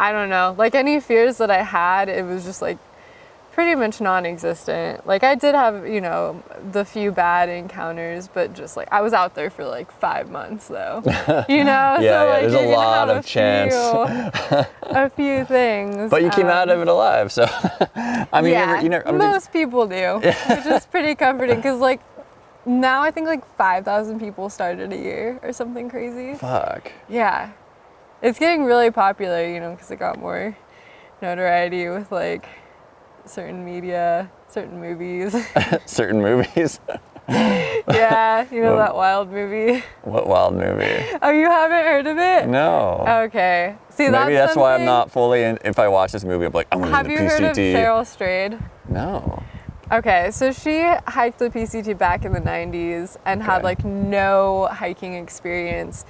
I don't know. Like any fears that I had, it was just like pretty much non-existent. Like I did have, you know, the few bad encounters, but just like I was out there for like 5 months though, you know? Yeah, so like there's a lot of chance. A few things. But you came out of it alive, so I mean, yeah, most people do, which is pretty comforting because like now I think like 5,000 people started a year or something crazy. Fuck. Yeah. It's getting really popular, you know, because it got more notoriety with like certain media, certain movies. Certain movies? Yeah, you know that wild movie? What wild movie? Oh, you haven't heard of it? No. Okay. See, maybe that's why I'm not fully in. If I watch this movie, I'm like, I'm going to do the PCT. Have you heard of Cheryl Strayed? No. Okay, so she hiked the PCT back in the 90s and had like no hiking experience.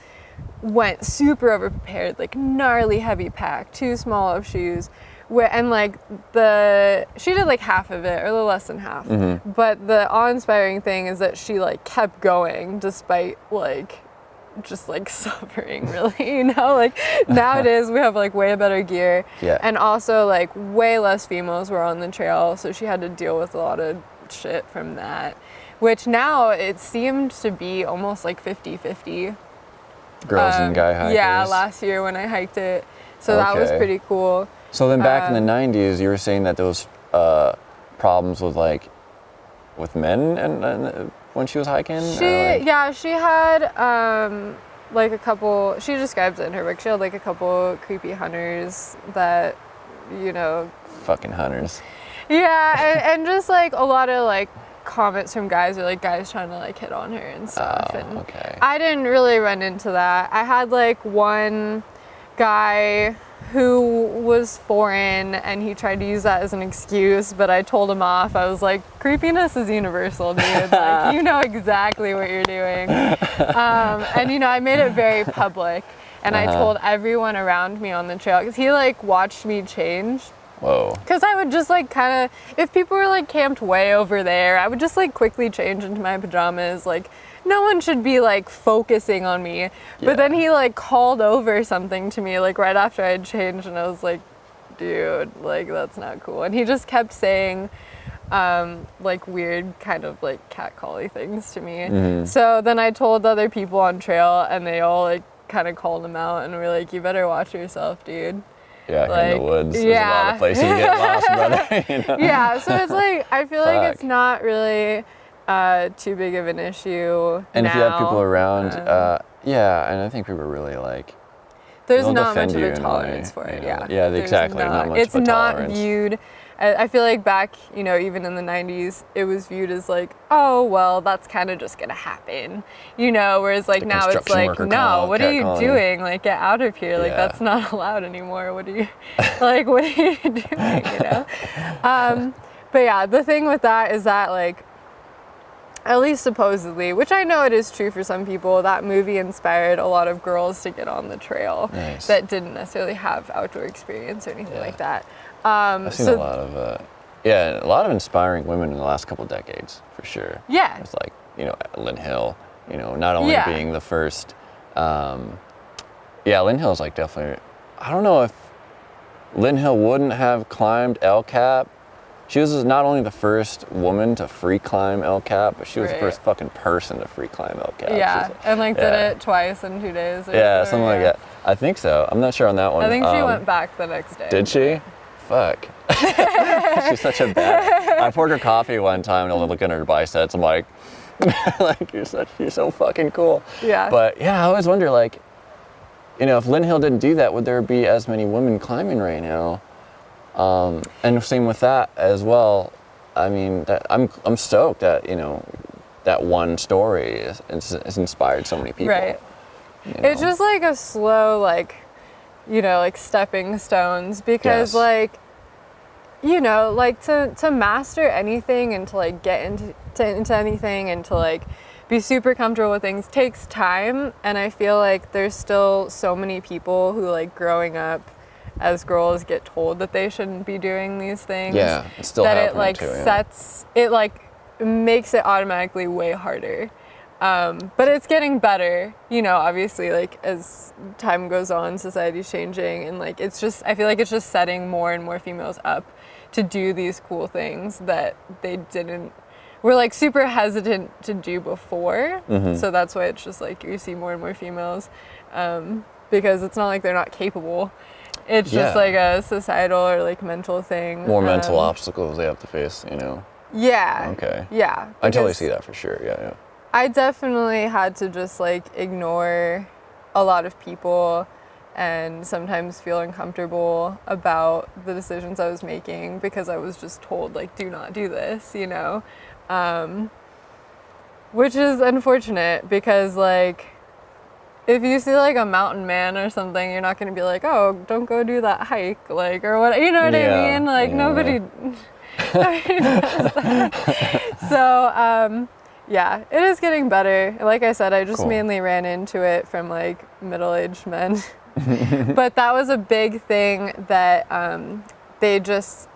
Went super overprepared, like gnarly heavy pack, too small of shoes. And like she did like half of it or a little less than half. Mm-hmm. But the awe-inspiring thing is that she like kept going despite like just like suffering really, you know, like nowadays we have like way better gear. Yeah. And also like way less females were on the trail. So she had to deal with a lot of shit from that, which now it seemed to be almost like 50-50. Girls and guy hikers. Yeah, last year when I hiked it. So that was pretty cool. So then back in the 90s, you were saying that there was problems with like, with men and when she was hiking? She had like a couple, she describes it in her book, she had like a couple creepy hunters that, you know. Fucking hunters. Yeah, and just like a lot of like comments from guys or like guys trying to like hit on her and stuff. And okay. I didn't really run into that. I had like one guy who was foreign and he tried to use that as an excuse, but I told him off. I was like, creepiness is universal, dude. Like, you know exactly what you're doing. And you know, I made it very public and I told everyone around me on the trail because he like watched me change. Whoa. Because I would just like kind of, if people were like camped way over there, I would just like quickly change into my pajamas. Like no one should be like focusing on me. Yeah. But then he like called over something to me like right after I had changed and I was like, dude, like that's not cool. And he just kept saying like weird kind of like catcall-y things to me. Mm-hmm. So then I told other people on trail and they all like kind of called him out and were like, you better watch yourself, dude. Yeah, like, in the woods, there's a lot of places to get lost, brother. You know? Yeah, so it's like, I feel like it's not really too big of an issue and now. If you have people around, yeah, and I think people are really like, there's not much of a tolerance for it, yeah. Yeah, exactly, not much it's of a not tolerance. viewed, I feel like back, you know, even in the 90s, it was viewed as like, oh, well, that's kind of just gonna happen, you know, whereas like now it's like, no, what are you doing? Like, get out of here, like, that's not allowed anymore, what are you, like, what are you doing, you know? But yeah, the thing with that is that, like, at least supposedly, which I know it is true for some people, that movie inspired a lot of girls to get on the trail that didn't necessarily have outdoor experience or anything like that. I've seen a lot of inspiring women in the last couple of decades, for sure. Yeah. It's like, you know, Lynn Hill, you know, not only being the first, Lynn Hill is like definitely, I don't know if Lynn Hill wouldn't have climbed El Cap. She was not only the first woman to free climb El Cap, but she was the first fucking person to free climb El Cap. Yeah, and like did it twice in 2 days. Or something like that. I think so. I'm not sure on that one. I think she went back the next day. Did she? Fuck. She's such a bad. I poured her coffee one time and I was looking at her biceps. I'm like, like you're so fucking cool. Yeah. But yeah, I always wonder, like, you know, if Lynn Hill didn't do that, would there be as many women climbing right now? And same with that as well. I mean, I'm stoked that, you know, that one story has inspired so many people. Right. You know? It's just like a slow, like, you know, like stepping stones because like, you know, like to master anything and to like get into anything and to like be super comfortable with things takes time. And I feel like there's still so many people who like growing up as girls get told that they shouldn't be doing these things. Yeah, it's still happening too, it like makes it automatically way harder. But it's getting better, you know, obviously, like, as time goes on, society's changing, and, like, it's just, I feel like it's just setting more and more females up to do these cool things that they were, like, super hesitant to do before. So that's why it's just, like, you see more and more females, because it's not like they're not capable. It's just, like, a societal or, like, mental thing. More mental obstacles they have to face, you know? Yeah. Okay. Yeah. I totally see that for sure, yeah. I definitely had to just, like, ignore a lot of people and sometimes feel uncomfortable about the decisions I was making because I was just told, like, do not do this, you know? Which is unfortunate because, like, if you see, like, a mountain man or something, you're not going to be like, oh, don't go do that hike, like, or what, you know what I mean? Like, nobody does that. So, yeah, it is getting better. Like I said, I just mainly ran into it from, like, middle-aged men. But that was a big thing that there's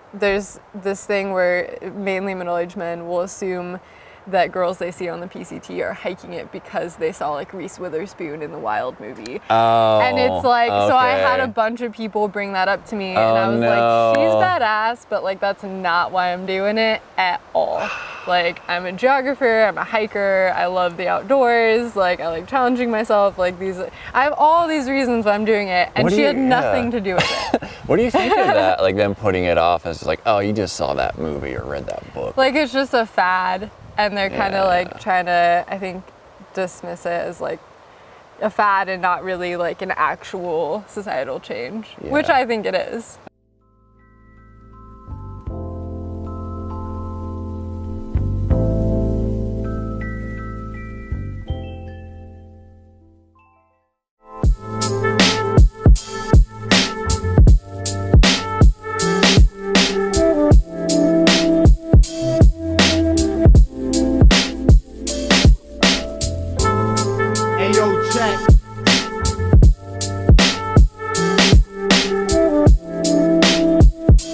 this thing where mainly middle-aged men will assume that girls they see on the PCT are hiking it because they saw, like, Reese Witherspoon in the Wild movie. Oh, and it's like, so I had a bunch of people bring that up to me, and I was like, she's badass, but, like, that's not why I'm doing it at all. Like, I'm a geographer, I'm a hiker, I love the outdoors, like, I like challenging myself, like, I have all these reasons why I'm doing it, and she had nothing to do with it. What do you think of that? Like, them putting it off as, like, oh, you just saw that movie or read that book. Like, it's just a fad. And they're kind of, like, trying to, I think, dismiss it as, like, a fad and not really, like, an actual societal change, which I think it is.